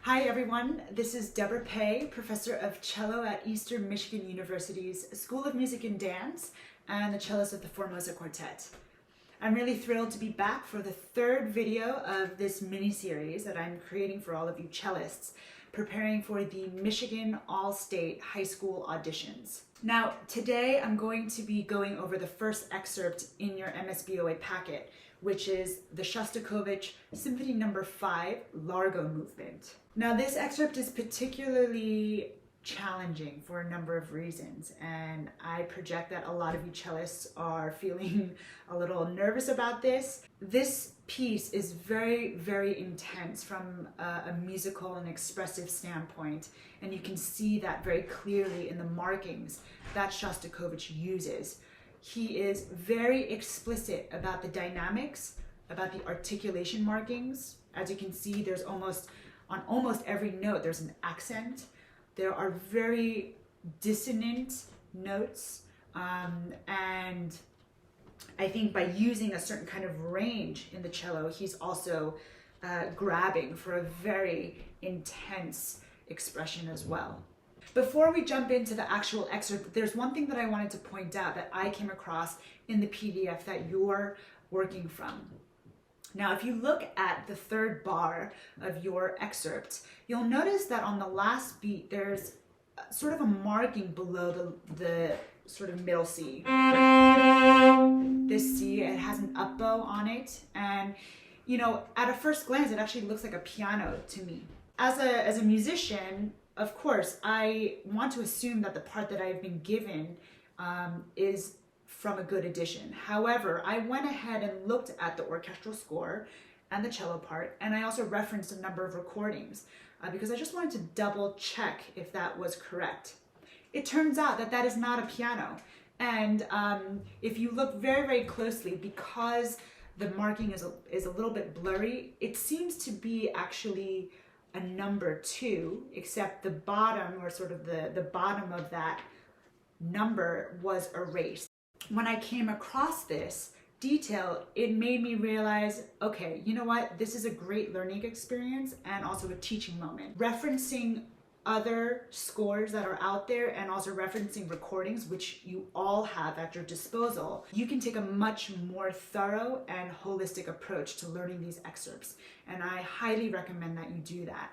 Hi everyone, this is Deborah Pae, Professor of Cello at Eastern Michigan University's School of Music and Dance and the cellist of the Formosa Quartet. I'm really thrilled to be back for the third video of this mini-series that I'm creating for all of you cellists, preparing for the Michigan All-State High School auditions. Now, today I'm going to be going over the first excerpt in your MSBOA packet, which is the Shostakovich Symphony No. 5 Largo movement. Now, this excerpt is particularly challenging for a number of reasons, and I project that a lot of you cellists are feeling a little nervous about this. This piece is very, very intense from a musical and expressive standpoint, and you can see that very clearly in the markings that Shostakovich uses. He is very explicit about the dynamics, about the articulation markings. As you can see, there's on almost every note, there's an accent. There are very dissonant notes, and I think by using a certain kind of range in the cello, he's also grabbing for a very intense expression as well. Before we jump into the actual excerpt, there's one thing that I wanted to point out that I came across in the PDF that you're working from. Now, if you look at the third bar of your excerpt, you'll notice that on the last beat, there's sort of a marking below the sort of middle C. This C, it has an up bow on it, and you know, at a first glance, it actually looks like a piano to me. As a musician, of course, I want to assume that the part that I've been given is from a good edition. However, I went ahead and looked at the orchestral score and the cello part, and I also referenced a number of recordings because I just wanted to double check if that was correct. It turns out that that is not a piano, and if you look very, very closely, because the marking is a little bit blurry, it seems to be actually a number 2, except the bottom, or sort of the bottom of that number, was erased. When I came across this detail, it made me realize, okay, you know what? This is a great learning experience and also a teaching moment. Referencing other scores that are out there and also referencing recordings, which you all have at your disposal, you can take a much more thorough and holistic approach to learning these excerpts. And I highly recommend that you do that.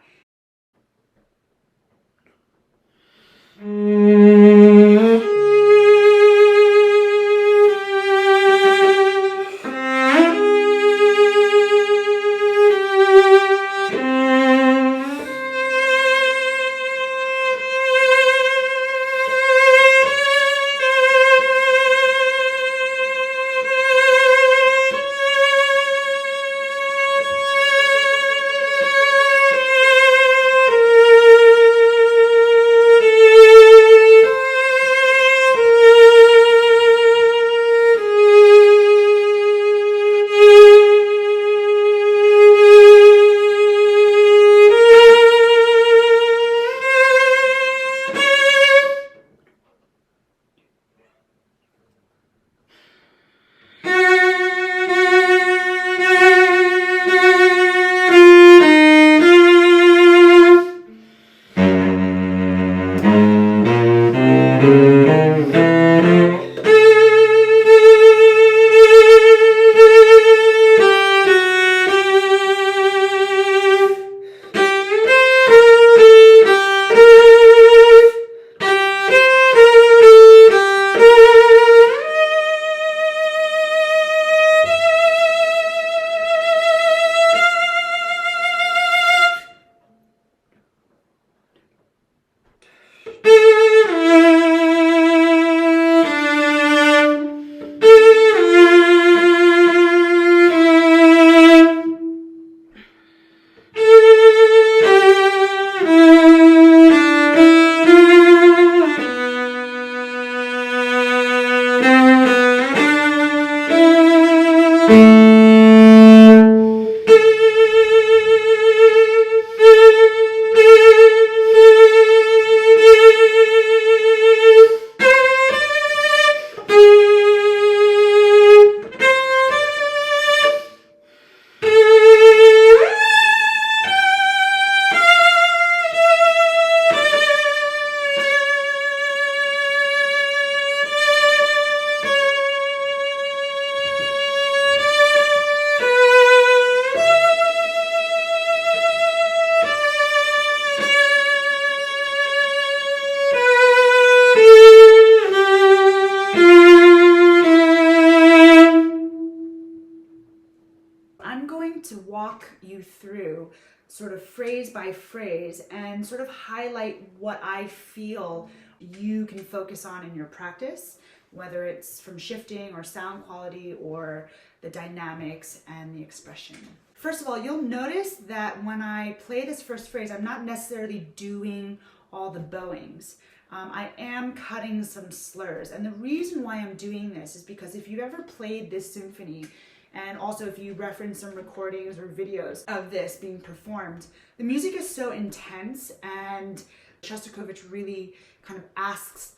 you through sort of phrase by phrase and sort of highlight what I feel you can focus on in your practice, whether it's from shifting or sound quality or the dynamics and the expression. First of all, you'll notice that when I play this first phrase, I'm not necessarily doing all the bowings. I am cutting some slurs. And the reason why I'm doing this is because if you've ever played this symphony, and also if you reference some recordings or videos of this being performed, the music is so intense, and Shostakovich really kind of asks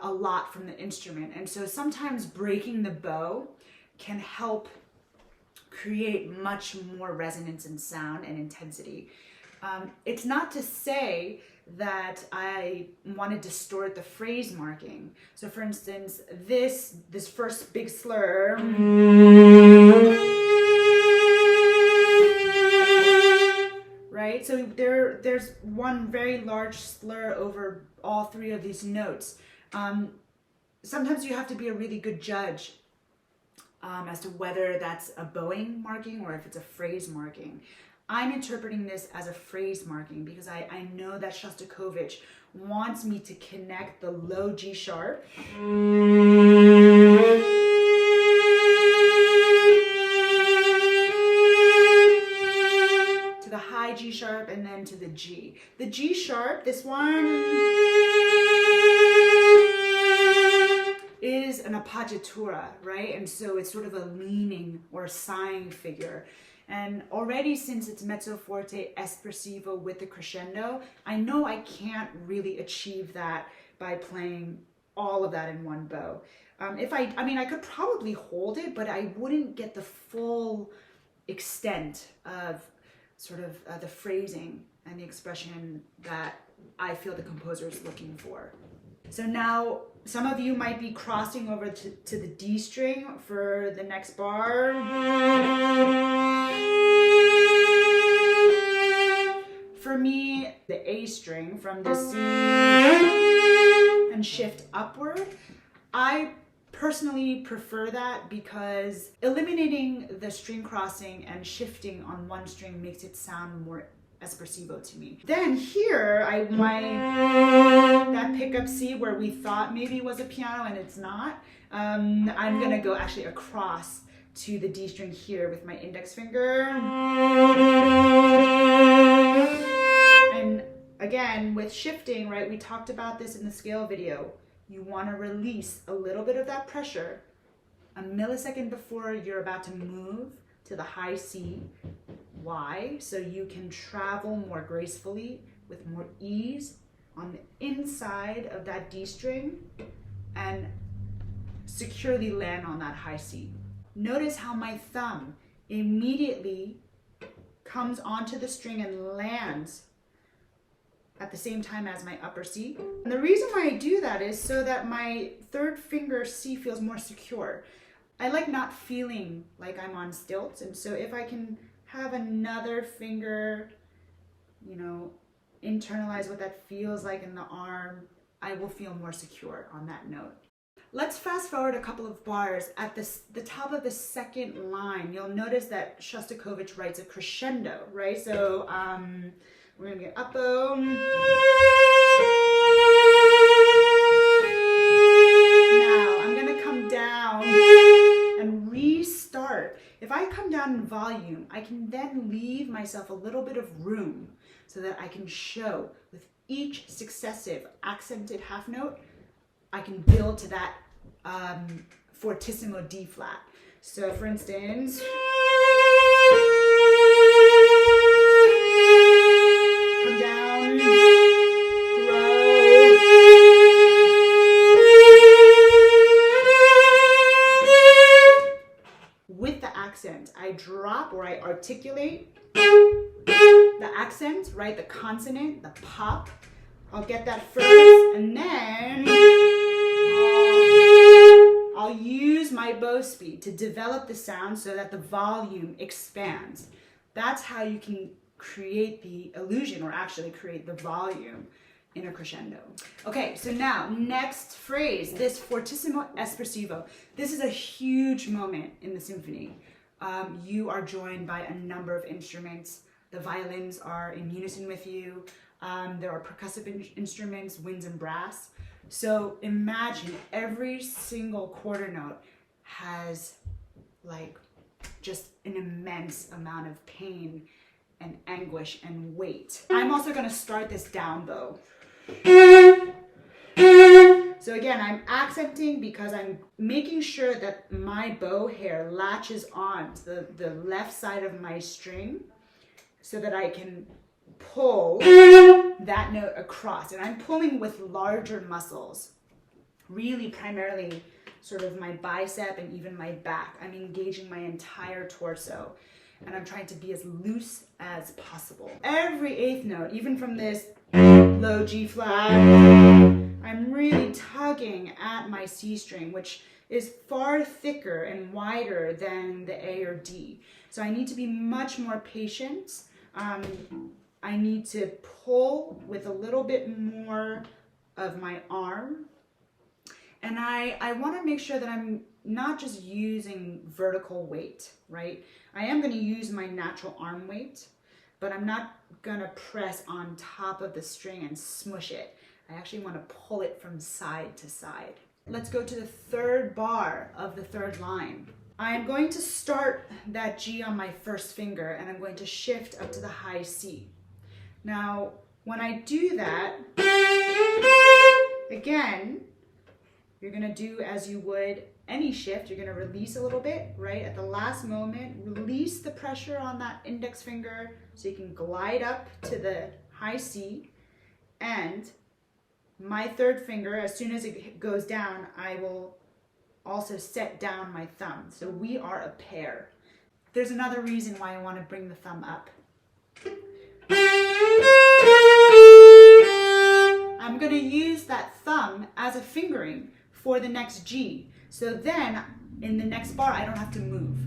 a lot from the instrument. And so sometimes breaking the bow can help create much more resonance and sound and intensity. It's not to say that I want to distort the phrase marking. So for instance, this first big slur, right? So there's one very large slur over all three of these notes. Sometimes you have to be a really good judge as to whether that's a bowing marking or if it's a phrase marking. I'm interpreting this as a phrase marking because I know that Shostakovich wants me to connect the low G sharp to the high G sharp and then to the G. The G sharp, this one, is an appoggiatura, right? And so it's sort of a leaning or a sighing figure. And already, since it's mezzo forte espressivo with the crescendo, I know I can't really achieve that by playing all of that in one bow. I could probably hold it, but I wouldn't get the full extent of sort of the phrasing and the expression that I feel the composer is looking for. So now, some of you might be crossing over to the D string for the next bar. For me, the A string from the C and shift upward. I personally prefer that because eliminating the string crossing and shifting on one string makes it sound more espressivo to me. Then here, that pickup C where we thought maybe it was a piano and it's not, I'm gonna go actually across to the D string here with my index finger. And again, with shifting, right, we talked about this in the scale video. You wanna release a little bit of that pressure a millisecond before you're about to move to the high C. Why? So you can travel more gracefully with more ease on the inside of that D string and securely land on that high C. Notice how my thumb immediately comes onto the string and lands at the same time as my upper C. And the reason why I do that is so that my third finger C feels more secure. I like not feeling like I'm on stilts, and so if I can have another finger, internalize what that feels like in the arm, I will feel more secure on that note. Let's fast forward a couple of bars. At the top of the second line, you'll notice that Shostakovich writes a crescendo, right? So we're gonna get up bow. Now I'm gonna come down and restart. If I come down in volume, I can then leave myself a little bit of room so that I can show with each successive accented half note, I can build to that fortissimo D flat. So for instance, come down, grow, with the accent, I drop or I articulate the accent, right? The consonant, the pop. I'll get that first, and then I'll use my bow speed to develop the sound so that the volume expands. That's how you can create the illusion, or actually create the volume in a crescendo. Okay, so now, next phrase, this fortissimo espressivo. This is a huge moment in the symphony. you are joined by a number of instruments. The violins are in unison with you. There are percussive instruments, winds and brass. So imagine every single quarter note has like just an immense amount of pain and anguish and weight. I'm also going to start this down bow. So again, I'm accenting because I'm making sure that my bow hair latches on to the left side of my string so that I can pull that note across. And I'm pulling with larger muscles, really primarily sort of my bicep and even my back. I'm engaging my entire torso and I'm trying to be as loose as possible. Every eighth note, even from this low G flat, I'm really tugging at my C string, which is far thicker and wider than the A or D. So I need to be much more patient. I need to pull with a little bit more of my arm. And I want to make sure that I'm not just using vertical weight, right? I am going to use my natural arm weight, but I'm not going to press on top of the string and smush it. I actually want to pull it from side to side. Let's go to the third bar of the third line. I am going to start that G on my first finger and I'm going to shift up to the high C. Now, when I do that, again, you're going to do as you would any shift. You're going to release a little bit, right? At the last moment, release the pressure on that index finger so you can glide up to the high C. And my third finger, as soon as it goes down, I will also set down my thumb. So we are a pair. There's another reason why I want to bring the thumb up. I'm going to use that thumb as a fingering for the next G. So then in the next bar, I don't have to move.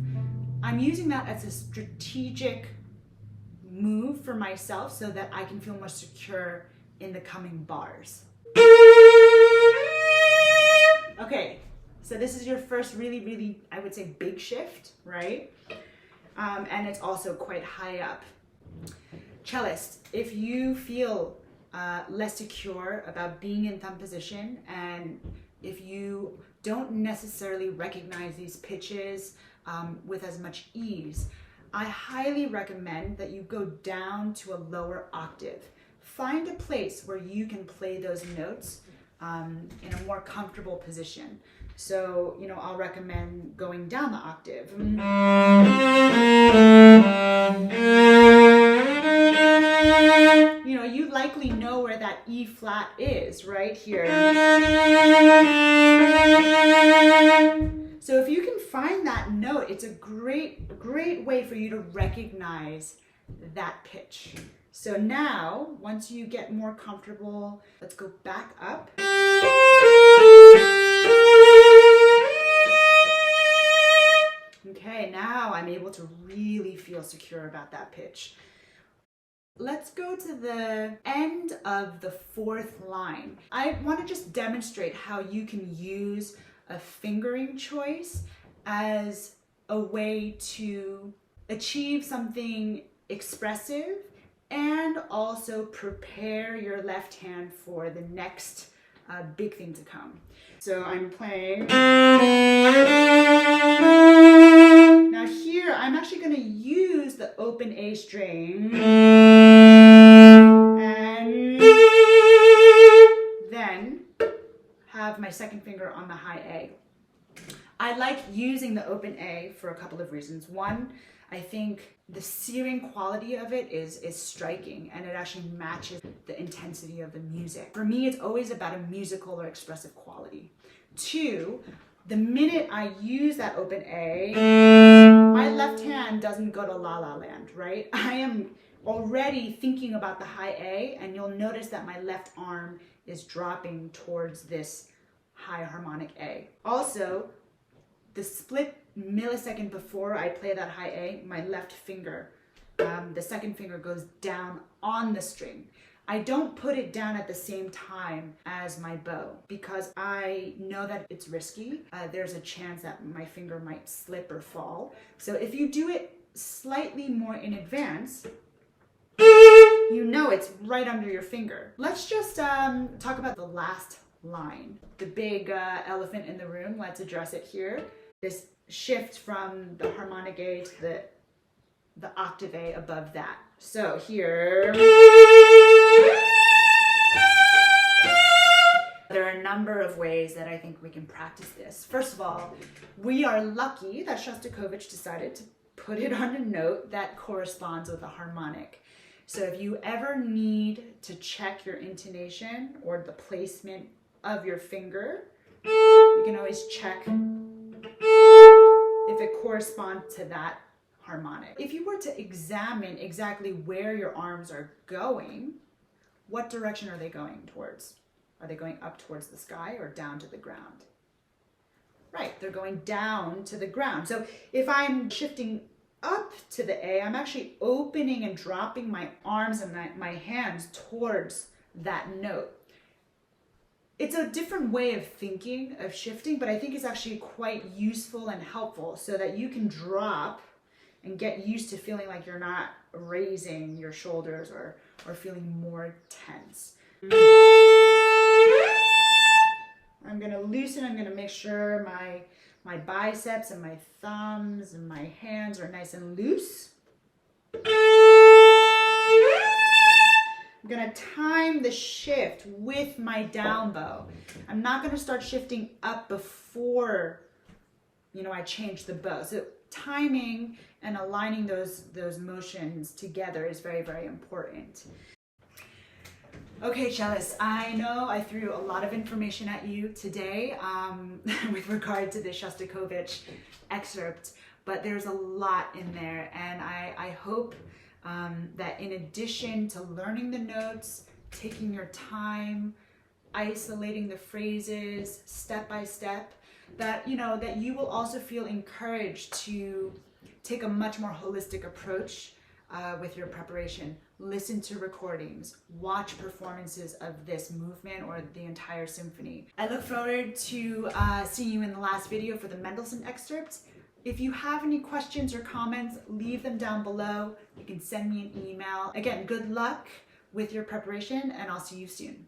I'm using that as a strategic move for myself so that I can feel more secure in the coming bars. Okay, so this is your first really, I would say, big shift, right? And it's also quite high up. Cellist, if you feel less secure about being in thumb position and if you don't necessarily recognize these pitches with as much ease, I highly recommend that you go down to a lower octave. Find a place where you can play those notes in a more comfortable position. So, I'll recommend going down the octave. You likely know where that E flat is, right here. So if you can find that note, it's a great way for you to recognize that pitch. So now, once you get more comfortable, let's go back up. Okay, now I'm able to really feel secure about that pitch. Let's go to the end of the fourth line. I want to just demonstrate how you can use a fingering choice as a way to achieve something expressive and also prepare your left hand for the next big thing to come. So I'm playing. Now here, I'm actually going to use the open A string and then have my second finger on the high A. I like using the open A for a couple of reasons. One, I think the searing quality of it is striking and it actually matches the intensity of the music. For me, it's always about a musical or expressive quality. Two, the minute I use that open A, my left hand doesn't go to La La Land, right? I am already thinking about the high A, and you'll notice that my left arm is dropping towards this high harmonic A. Also, the split millisecond before I play that high A, my left finger, the second finger goes down on the string. I don't put it down at the same time as my bow because I know that it's risky. There's a chance that my finger might slip or fall. So if you do it slightly more in advance, you know it's right under your finger. Let's just talk about the last line. The big elephant in the room, let's address it here. This shift from the harmonic A to the octave A above that. So here, there are a number of ways that I think we can practice this. First of all, we are lucky that Shostakovich decided to put it on a note that corresponds with a harmonic. So if you ever need to check your intonation or the placement of your finger, you can always check if it corresponds to that harmonic. If you were to examine exactly where your arms are going, what direction are they going towards? Are they going up towards the sky or down to the ground? Right, they're going down to the ground. So if I'm shifting up to the A, I'm actually opening and dropping my arms and my hands towards that note. It's a different way of thinking, of shifting, but I think it's actually quite useful and helpful so that you can drop and get used to feeling like you're not raising your shoulders or feeling more tense. I'm gonna loosen, I'm gonna make sure my biceps and my thumbs and my hands are nice and loose. I'm gonna time the shift with my down bow. I'm not gonna start shifting up before, I change the bow. So timing and aligning those motions together is very, very important. Okay, cellists, I know I threw a lot of information at you today with regard to the Shostakovich excerpt, but there's a lot in there, and I hope that in addition to learning the notes, taking your time, isolating the phrases step by step, that you will also feel encouraged to take a much more holistic approach with your preparation. Listen to recordings, watch performances of this movement or the entire symphony. I look forward to seeing you in the last video for the Mendelssohn excerpt. If you have any questions or comments, leave them down below. You can send me an email. Again, good luck with your preparation, and I'll see you soon.